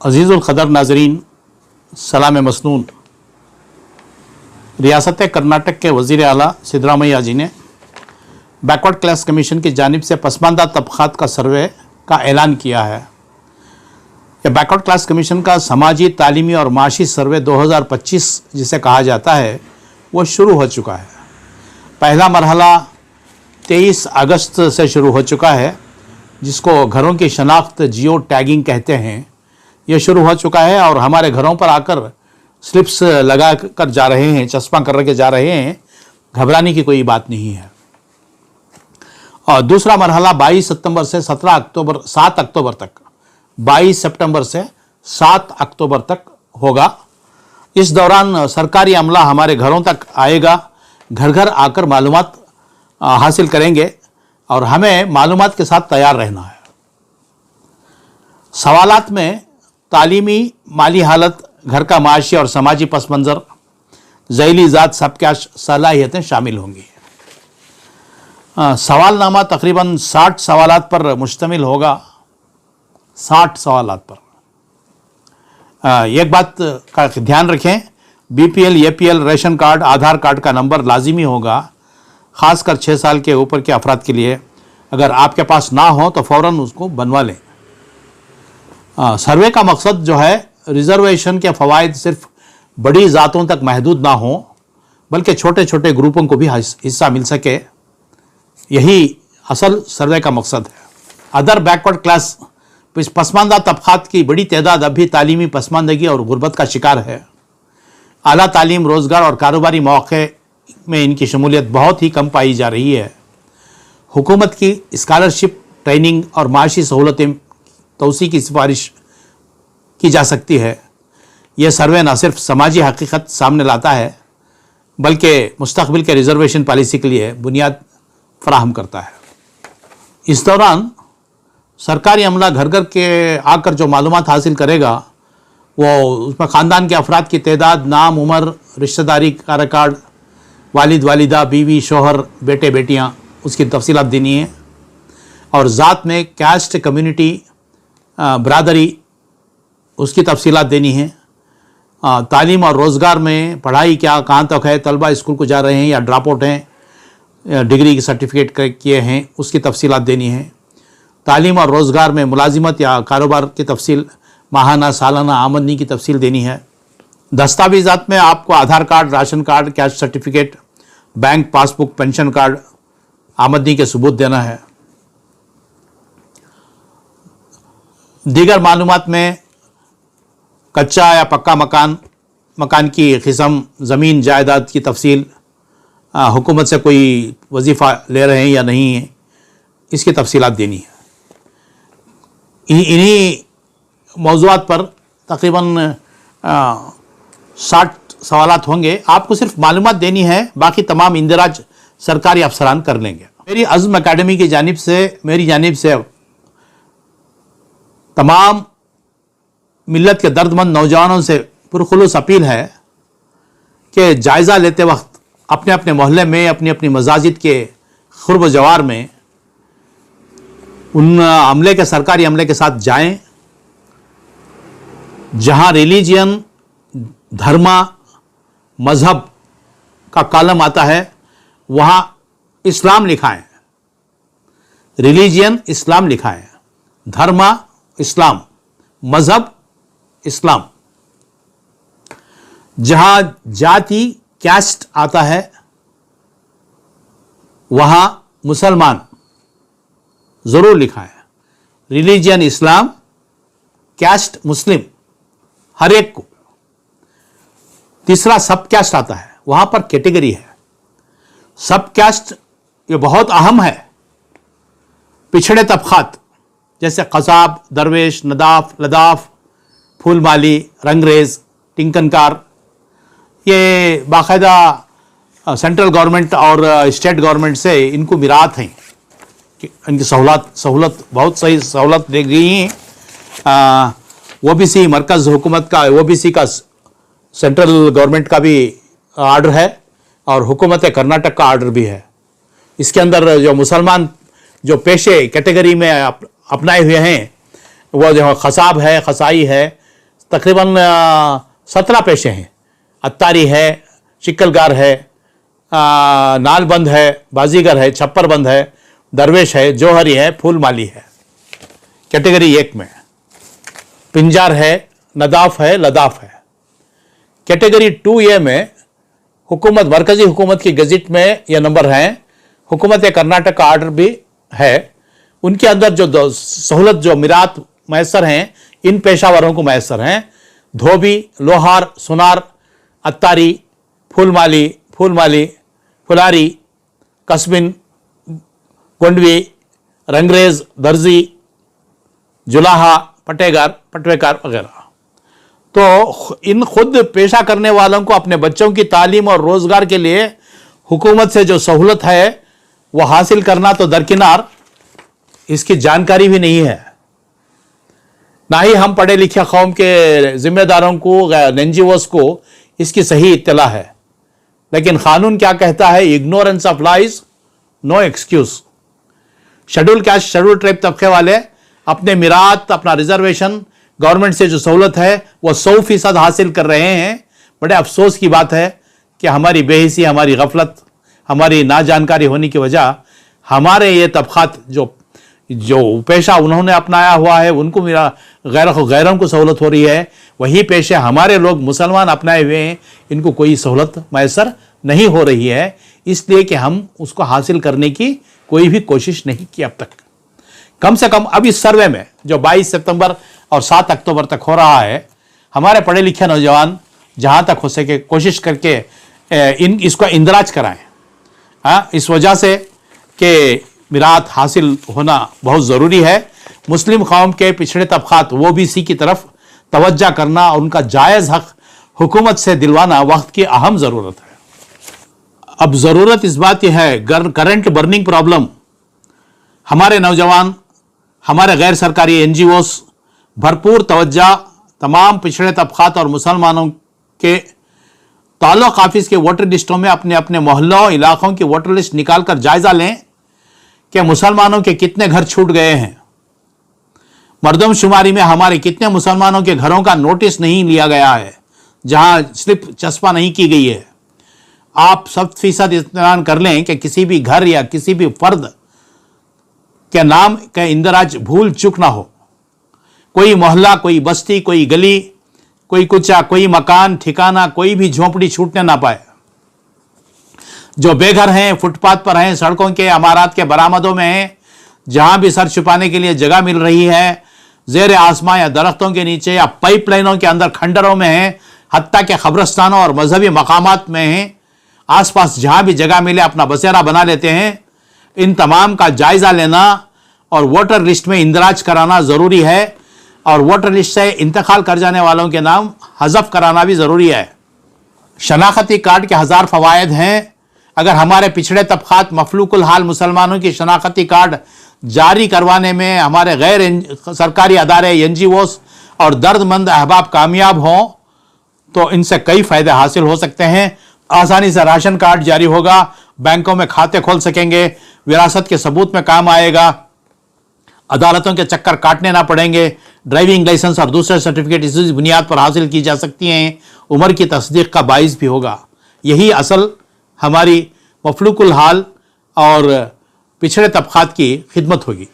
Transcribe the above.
अज़ीज़ुल क़दर नाज़रीन, सलाम मसनून। रियासत कर्नाटक के वज़ीर आला सिद्धरामैया जी ने बैकवर्ड क्लास कमीशन की जानिब से पसमानदा तबक़ात का सर्वे का ऐलान किया है। यह बैकवर्ड क्लास कमीशन का समाजी, तालीमी और माशी सर्वे 2025 जिसे कहा जाता है वो शुरू हो चुका है। पहला मरहला 23 अगस्त से शुरू हो चुका है, जिसको घरों की शनाख्त जियो टैगिंग कहते हैं। ये शुरू हो चुका है और हमारे घरों पर आकर स्लिप्स लगा कर जा रहे हैं, चश्मा कर के जा रहे हैं। घबराने की कोई बात नहीं है। और दूसरा मरहला 22 सितंबर से 7 अक्टूबर तक 22 सितंबर से 7 अक्टूबर तक होगा। इस दौरान सरकारी अमला हमारे घरों तक आएगा, घर घर आकर मालूमात हासिल करेंगे और हमें मालूमात के साथ तैयार रहना है। सवालात में तालीमी, माली हालत, घर का माशी और समाजी पस मंज़र, ज़ैली ज़ात सबके सलाहियतें शामिल होंगी। सवालनामा तकरीबन 60 सवालात पर मुश्तमिल होगा। 60 सवालात पर। एक बात का ध्यान रखें, BPL, APL, रेशन कार्ड, आधार कार्ड का नंबर लाजिमी होगा, ख़ासकर 6 साल के ऊपर के अफराद के लिए। अगर आपके पास ना हो तो फ़ौरन उसको बनवा लें। सर्वे का मकसद जो है, रिजर्वेशन के फ़वाइद सिर्फ बड़ी ज़ातों तक महदूद ना हो, बल्कि छोटे छोटे ग्रुपों को भी हिस्सा मिल सके। यही असल सर्वे का मकसद है। अदर बैकवर्ड क्लास पसमानदा तबक़ात की बड़ी तादाद अभी तालीमी पसमानदगी और गुर्बत का शिकार है। आला तालीम, रोज़गार और कारोबारी मौक़े में इनकी शमूलियत बहुत ही कम पाई जा रही है। हुकूमत की स्कॉलरशिप, ट्रेनिंग और माशी सहूलतें तोसी की सिफारिश की जा सकती है। यह सर्वे न सिर्फ समाजी हकीकत सामने लाता है, बल्कि मुस्तक़बिल के रिजर्वेशन पॉलिसी के लिए बुनियाद फराहम करता है। इस दौरान सरकारी अमला घर घर के आकर जो मालूमात हासिल करेगा, वो उसमें ख़ानदान के अफराद की तादाद, नाम, उम्र, रिश्तेदारी का रिकॉर्ड, वालिद वालिदा, बीवी, शोहर, बेटे बेटियाँ, उसकी तफसीलात देनी है। और ज़ात में कास्ट, कम्युनिटी, बरादरी, उसकी तफसीलात देनी है। तालीम और रोज़गार में पढ़ाई क्या, कहाँ तक है, तलबा स्कूल को जा रहे हैं या ड्रॉप आउट हैं, डिग्री की सर्टिफिकेट किए हैं, उसकी तफसीलात देनी है। तालीम और रोज़गार में मुलाजिमत या कारोबार की तफसील, माहाना, सालाना आमदनी की तफसील देनी है। दस्तावेज़ात में आपको Aadhaar card, ration card, cash certificate, bank passbook, pension card, आमदनी के सबूत देना है। दीगर मालूमात में कच्चा या पक्का मकान की किस्म, ज़मीन जायदाद की तफसील, हुकूमत से कोई वजीफ़ा ले रहे हैं या नहीं है, इसकी तफसीलात देनी है। इन्हीं मौज़ूआत पर तकरीबन 60 सवालात होंगे। आपको सिर्फ मालूमात देनी है, बाकी तमाम इंदराज सरकारी अफसरान कर लेंगे। मेरी अज़्म अकेडमी की जानिब से, मेरी जानिब से तमाम मिल्लत के दर्दमंद नौजवानों से पुरखुलूस अपील है कि जायज़ा लेते वक्त अपने अपने मोहल्ले में, अपनी अपनी मसाजिद के खुर्ब जवार में उन अमले के, सरकारी अमले के साथ जाएं जहां रिलीजियन, धर्मा, मज़हब का कॉलम आता है, वहां इस्लाम लिखा है। रिलीजियन इस्लाम लिखा है, धर्मा इस्लाम, मज़हब इस्लाम। जहां जाति, कैस्ट आता है, वहां मुसलमान जरूर लिखा है। रिलीजियन इस्लाम, कैस्ट मुस्लिम, हर एक को। तीसरा सब कैस्ट आता है, वहां पर कैटेगरी है। सब कैस्ट ये बहुत अहम है। पिछड़े तबक़ात जैसे कसाब, दरवेश, नदाफ, लदाफ, फूल माली, रंगरेज, टिंकनकार, ये बाकायदा सेंट्रल गवर्नमेंट और स्टेट गवर्नमेंट से इनको मिरात हैं कि इनकी सहूलत बहुत सही सहूलत दे गई हैं। OBC मरकज़ हुकूमत का, OBC का सेंट्रल गवर्नमेंट का भी आर्डर है और हुकूमत कर्नाटक का आर्डर भी है। इसके अंदर जो मुसलमान जो पेशे कैटेगरी में अपनाए हुए हैं, वो जो खसाब है, खसाई है, तकरीबन 17 पेशे हैं। अत्तारी है, शिकलगार है, नालबंद है, बाजीगर है, छप्परबंद है, दरवेश है, जौहरी है, फूलमाली है। कैटेगरी 1 में पिंजार है, नदाफ है, लदाफ है। कैटेगरी 2A में हुकूमत, मरकजी हुकूमत की गज़ट में यह नंबर हैं। हुकूमत कर्नाटक का आर्डर भी है। उनके अंदर जो सहूलत, जो मिरात मैसर हैं, इन पेशावरों को मैसर हैं। धोबी, लोहार, सुनार, अत्तारी, फूलमाली, फुलारी, कसबिन, गोंडवी, रंगरेज, दर्जी, जुलाहा, पटवेकार वगैरह। तो इन खुद पेशा करने वालों को अपने बच्चों की तालीम और रोजगार के लिए हुकूमत से जो सहूलत है वो हासिल करना तो दरकिनार, इसकी जानकारी भी नहीं है। ना ही हम पढ़े लिखे कौम के जिम्मेदारों को, एनजीओस को इसकी सही इत्तला है। लेकिन कानून क्या कहता है? Ignorance of law is no excuse. Schedule caste, schedule tribe तबके वाले अपने मिरात, अपना रिजर्वेशन, गवर्नमेंट से जो सहूलत है वो 100% हासिल कर रहे हैं। बड़े अफसोस की बात है कि हमारी बेहिसी, हमारी गफलत, हमारी ना जानकारी होने की वजह हमारे ये तबकात जो पेशा उन्होंने अपनाया हुआ है उनको गैरों को सहूलत हो रही है। वही पेशे हमारे लोग मुसलमान अपनाए हुए हैं, इनको कोई सहूलत मैसर नहीं हो रही है। इसलिए कि हम उसको हासिल करने की कोई भी कोशिश नहीं की अब तक। कम से कम अब इस सर्वे में जो 22 सितंबर और 7 अक्टूबर तक हो रहा है, हमारे पढ़े लिखे नौजवान जहाँ तक हो सके कोशिश करके इसको इंदराज कराएं। इस वजह से कि मिरात हासिल होना बहुत ज़रूरी है। मुस्लिम कौम के पिछड़े तबकात OBC की तरफ तवज्जो करना और उनका जायज़ हक हुकूमत से दिलवाना वक्त की अहम ज़रूरत है। अब ज़रूरत इस बात की है, करंट बर्निंग प्रॉब्लम, हमारे नौजवान, हमारे गैर सरकारी NGOs भरपूर तवज्जो तमाम पिछड़े तबकात और मुसलमानों के ताल्लुक ऑफिस के वोटर लिस्टों में अपने अपने मोहल्लों, इलाकों की वोटर लिस्ट निकाल कर जायजा लें कि मुसलमानों के कितने घर छूट गए हैं। मरदमशुमारी में हमारे कितने मुसलमानों के घरों का नोटिस नहीं लिया गया है, जहां स्लिप चस्पा नहीं की गई है। आप 100% इत्मीनान कर लें कि किसी भी घर या किसी भी फर्द के नाम का इंदराज भूल चूक ना हो। कोई मोहल्ला, कोई बस्ती, कोई गली, कोई कुचा, कोई मकान ठिकाना, कोई भी झोंपड़ी छूटने ना पाए। जो बेघर हैं, फुटपाथ पर हैं, सड़कों के, अमारात के बरामदों में हैं, जहां भी सर छुपाने के लिए जगह मिल रही है, ज़ेर आसमां या दरख्तों के नीचे या पाइपलाइनों के अंदर खंडरों में हैं, हत्ता के कब्रस्तानों और मजहबी मकामात में हैं, आसपास जहां भी जगह मिले अपना बसेरा बना लेते हैं। इन तमाम का जायजा लेना और वोटर लिस्ट में इंदराज कराना ज़रूरी है, और वोटर लिस्ट से इंतकाल कर जाने वालों के नाम हज़फ कराना भी ज़रूरी है। शनाख्ती कार्ड के 1000 फ़वायद हैं। अगर हमारे पिछड़े तबकात मफलूकुल हाल मुसलमानों की शनाख्ती कार्ड जारी करवाने में हमारे गैर सरकारी अदारे, NGOs और दर्दमंद अहबाब कामयाब हों तो इनसे कई फ़ायदे हासिल हो सकते हैं। आसानी से राशन कार्ड जारी होगा, बैंकों में खाते खोल सकेंगे, विरासत के सबूत में काम आएगा, अदालतों के चक्कर काटने ना पड़ेंगे, ड्राइविंग लाइसेंस और दूसरे सर्टिफिकेट इसी बुनियाद पर हासिल की जा सकती हैं, उम्र की तस्दीक का बाइस भी होगा। यही असल हमारी मफलूकुल हाल और पिछड़े तबकात की खिदमत होगी।